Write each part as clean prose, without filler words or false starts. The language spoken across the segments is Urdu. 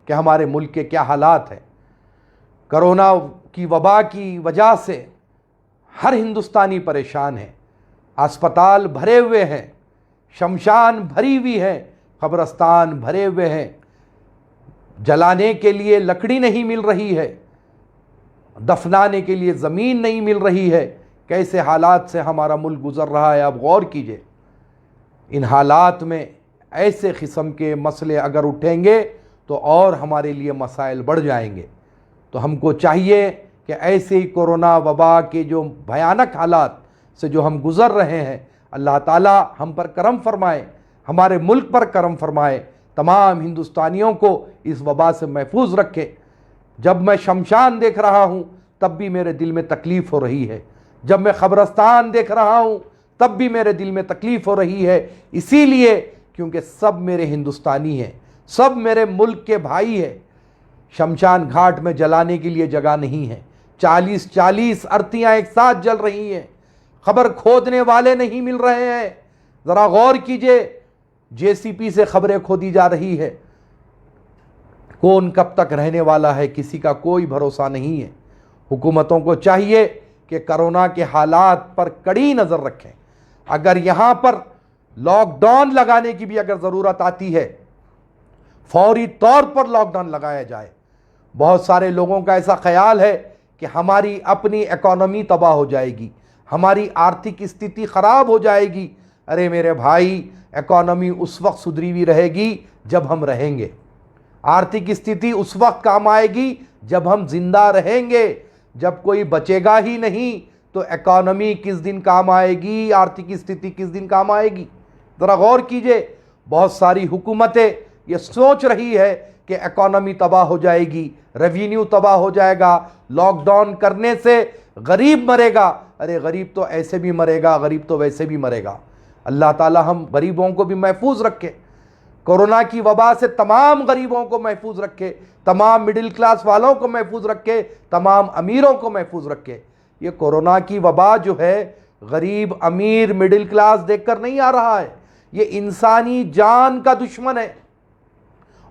کہ ہمارے ملک کے کیا حالات ہیں۔ کرونا کی وبا کی وجہ سے ہر ہندوستانی پریشان ہے، اسپتال بھرے ہوئے ہیں، شمشان بھری ہوئی ہے، قبرستان بھرے ہوئے ہیں، جلانے کے لیے لکڑی نہیں مل رہی ہے، دفنانے کے لیے زمین نہیں مل رہی ہے۔ کیسے حالات سے ہمارا ملک گزر رہا ہے، آپ غور کیجئے۔ ان حالات میں ایسے قسم کے مسئلے اگر اٹھیں گے تو اور ہمارے لیے مسائل بڑھ جائیں گے۔ تو ہم کو چاہیے کہ ایسے ہی کورونا وبا کے جو بھیانک حالات سے جو ہم گزر رہے ہیں، اللہ تعالیٰ ہم پر کرم فرمائے، ہمارے ملک پر کرم فرمائے، تمام ہندوستانیوں کو اس وبا سے محفوظ رکھے۔ جب میں شمشان دیکھ رہا ہوں تب بھی میرے دل میں تکلیف ہو رہی ہے، جب میں قبرستان دیکھ رہا ہوں تب بھی میرے دل میں تکلیف ہو رہی ہے، اسی لیے کیونکہ سب میرے ہندوستانی ہیں، سب میرے ملک کے بھائی ہیں۔ شمشان گھاٹ میں جلانے کے لیے جگہ نہیں ہے، 40 ارتیاں ایک ساتھ جل رہی ہیں، قبر کھودنے والے نہیں مل رہے ہیں۔ ذرا غور کیجئے، JCB سے قبریں کھودی جا رہی ہے، کون کب تک رہنے والا ہے کسی کا کوئی بھروسہ نہیں ہے۔ حکومتوں کو چاہیے کہ کرونا کے حالات پر کڑی نظر رکھیں۔ اگر یہاں پر لاک ڈاؤن لگانے کی بھی اگر ضرورت آتی ہے، فوری طور پر لاک ڈاؤن لگایا جائے۔ بہت سارے لوگوں کا ایسا خیال ہے کہ ہماری اپنی اکانومی تباہ ہو جائے گی، ہماری آرتھک استھتی خراب ہو جائے گی۔ ارے میرے بھائی، اکانومی اس وقت سدھری ہوئی رہے گی جب ہم رہیں گے، آرتھک استھتی اس وقت کام آئے گی جب ہم زندہ رہیں گے۔ جب کوئی بچے گا ہی نہیں تو اکانومی کس دن کام آئے گی، آرتھک استھتی کس دن کام آئے گی؟ ذرا غور کیجئے، بہت ساری حکومتیں یہ سوچ رہی ہے کہ اکانومی تباہ ہو جائے گی، ریونیو تباہ ہو جائے گا، لاک ڈاؤن کرنے سے غریب مرے گا۔ ارے غریب تو ایسے بھی مرے گا، غریب تو ویسے بھی مرے گا۔ اللہ تعالی ہم غریبوں کو بھی محفوظ رکھے، کورونا کی وبا سے تمام غریبوں کو محفوظ رکھے، تمام مڈل کلاس والوں کو محفوظ رکھے، تمام امیروں کو محفوظ رکھے۔ یہ کورونا کی وبا جو ہے غریب امیر مڈل کلاس دیکھ کر نہیں آ رہا ہے، یہ انسانی جان کا دشمن ہے۔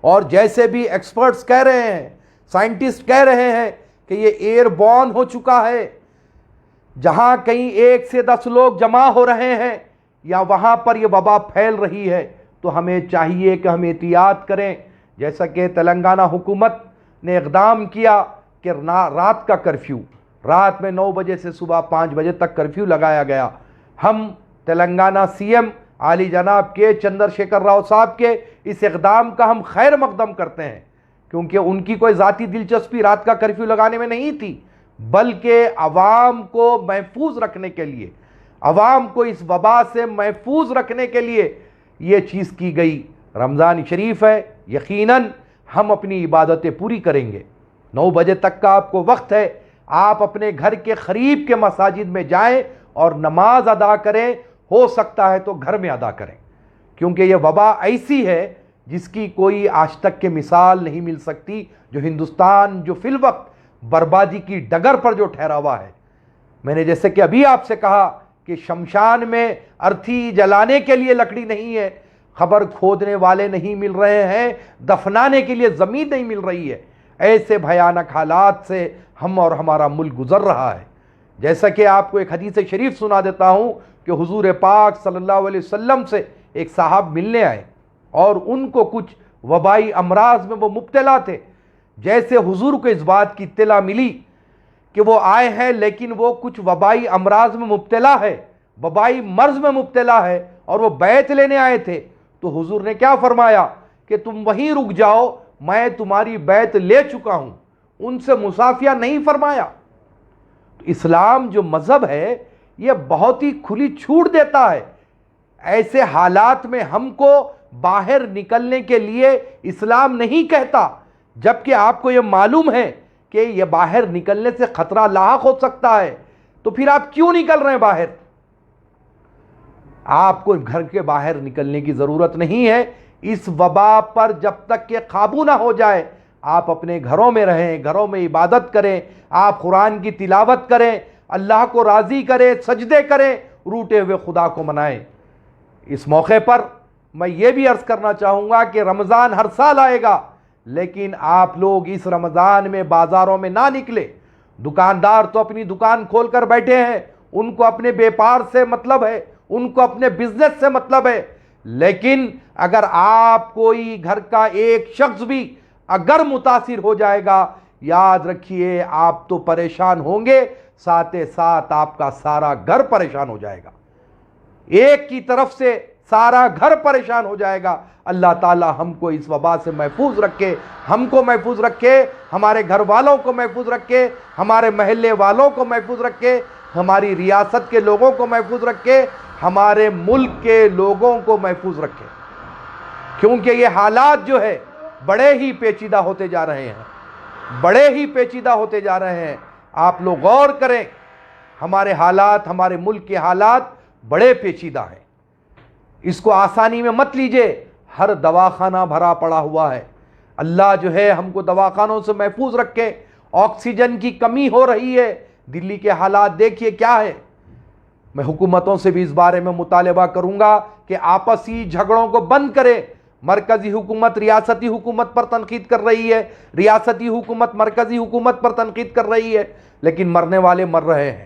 اور جیسے بھی ایکسپرٹس کہہ رہے ہیں، سائنٹسٹ کہہ رہے ہیں کہ یہ ایئر بورن ہو چکا ہے، جہاں کہیں 1 سے 10 لوگ جمع ہو رہے ہیں یا وہاں پر یہ وبا پھیل رہی ہے، تو ہمیں چاہیے کہ ہم احتیاط کریں۔ جیسا کہ تلنگانہ حکومت نے اقدام کیا کہ رات کا کرفیو، رات میں 9 بجے سے صبح 5 بجے تک کرفیو لگایا گیا۔ ہم تلنگانہ CM عالی جناب کے چندر شیکھر راؤ صاحب کے اس اقدام کا ہم خیر مقدم کرتے ہیں، کیونکہ ان کی کوئی ذاتی دلچسپی رات کا کرفیو لگانے میں نہیں تھی، بلکہ عوام کو محفوظ رکھنے کے لیے، عوام کو اس وبا سے محفوظ رکھنے کے لیے یہ چیز کی گئی۔ رمضان شریف ہے، یقیناً ہم اپنی عبادتیں پوری کریں گے۔ 9 بجے تک کا آپ کو وقت ہے، آپ اپنے گھر کے قریب کے مساجد میں جائیں اور نماز ادا کریں، ہو سکتا ہے تو گھر میں ادا کریں، کیونکہ یہ وبا ایسی ہے جس کی کوئی آج تک کے مثال نہیں مل سکتی، جو ہندوستان جو فی الوقت بربادی کی ڈگر پر جو ٹھہرا ہوا ہے۔ میں نے جیسے کہ ابھی آپ سے کہا کہ شمشان میں ارتھی جلانے کے لیے لکڑی نہیں ہے، قبر کھودنے والے نہیں مل رہے ہیں، دفنانے کے لیے زمین نہیں مل رہی ہے۔ ایسے بھیانک حالات سے ہم اور ہمارا ملک گزر رہا ہے۔ جیسا کہ آپ کو ایک حدیث شریف سنا دیتا ہوں کہ حضور پاک صلی اللہ علیہ وسلم سے ایک صاحب ملنے آئے اور ان کو کچھ وبائی امراض میں وہ مبتلا تھے۔ جیسے حضور کو اس بات کی اطلاع ملی کہ وہ آئے ہیں لیکن وہ کچھ وبائی امراض میں مبتلا ہے، وبائی مرض میں مبتلا ہے، اور وہ بیعت لینے آئے تھے، تو حضور نے کیا فرمایا کہ تم وہیں رک جاؤ، میں تمہاری بیعت لے چکا ہوں، ان سے مصافحہ نہیں فرمایا۔ تو اسلام جو مذہب ہے یہ بہت ہی کھلی چھوٹ دیتا ہے۔ ایسے حالات میں ہم کو باہر نکلنے کے لیے اسلام نہیں کہتا، جبکہ آپ کو یہ معلوم ہے کہ یہ باہر نکلنے سے خطرہ لاحق ہو سکتا ہے، تو پھر آپ کیوں نکل رہے ہیں باہر؟ آپ کو گھر کے باہر نکلنے کی ضرورت نہیں ہے۔ اس وبا پر جب تک کہ قابو نہ ہو جائے، آپ اپنے گھروں میں رہیں، گھروں میں عبادت کریں، آپ قرآن کی تلاوت کریں، اللہ کو راضی کریں، سجدے کریں، روٹے ہوئے خدا کو منائیں۔ اس موقع پر میں یہ بھی عرض کرنا چاہوں گا کہ رمضان ہر سال آئے گا، لیکن آپ لوگ اس رمضان میں بازاروں میں نہ نکلے. دکاندار تو اپنی دکان کھول کر بیٹھے ہیں, ان کو اپنے بیپار سے مطلب ہے, ان کو اپنے بزنس سے مطلب ہے. لیکن اگر آپ کوئی گھر کا ایک شخص بھی اگر متاثر ہو جائے گا, یاد رکھیے آپ تو پریشان ہوں گے, ساتھ ساتھ آپ کا سارا گھر پریشان ہو جائے گا. ایک کی طرف سے سارا گھر پریشان ہو جائے گا. اللہ تعالی ہم کو اس وبا سے محفوظ رکھے, ہم کو محفوظ رکھے, ہمارے گھر والوں کو محفوظ رکھے, ہمارے محلے والوں کو محفوظ رکھے, ہماری ریاست کے لوگوں کو محفوظ رکھے, ہمارے ملک کے لوگوں کو محفوظ رکھے. کیونکہ یہ حالات جو ہے بڑے ہی پیچیدہ ہوتے جا رہے ہیں, بڑے ہی پیچیدہ ہوتے جا رہے ہیں. آپ لوگ غور کریں, ہمارے حالات, ہمارے ملک کے حالات بڑے پیچیدہ ہیں. اس کو آسانی میں مت لیجئے. ہر دواخانہ بھرا پڑا ہوا ہے. اللہ جو ہے ہم کو دواخانوں سے محفوظ رکھے. آکسیجن کی کمی ہو رہی ہے. دلی کے حالات دیکھیے کیا ہے. میں حکومتوں سے بھی اس بارے میں مطالبہ کروں گا کہ آپسی جھگڑوں کو بند کرے. مرکزی حکومت ریاستی حکومت پر تنقید کر رہی ہے, ریاستی حکومت مرکزی حکومت پر تنقید کر رہی ہے, لیکن مرنے والے مر رہے ہیں.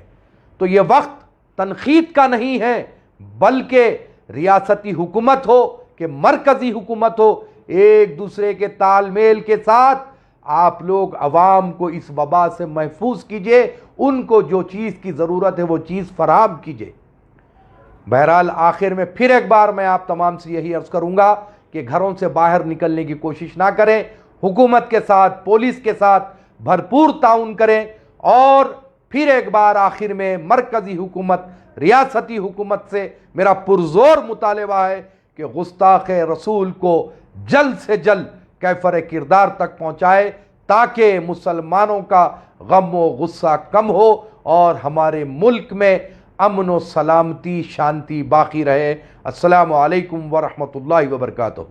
تو یہ وقت تنقید کا نہیں ہے, بلکہ ریاستی حکومت ہو کہ مرکزی حکومت ہو, ایک دوسرے کے تال میل کے ساتھ آپ لوگ عوام کو اس وبا سے محفوظ کیجئے. ان کو جو چیز کی ضرورت ہے وہ چیز فراہم کیجئے. بہرحال آخر میں پھر ایک بار میں آپ تمام سے یہی عرض کروں گا کہ گھروں سے باہر نکلنے کی کوشش نہ کریں. حکومت کے ساتھ, پولیس کے ساتھ بھرپور تعاون کریں. اور پھر ایک بار آخر میں مرکزی حکومت, ریاستی حکومت سے میرا پرزور مطالبہ ہے کہ گستاخ رسول کو جلد سے جلد کیفر کردار تک پہنچائے, تاکہ مسلمانوں کا غم و غصہ کم ہو اور ہمارے ملک میں امن و سلامتی, شانتی باقی رہے. السلام علیکم ورحمۃ اللہ وبرکاتہ.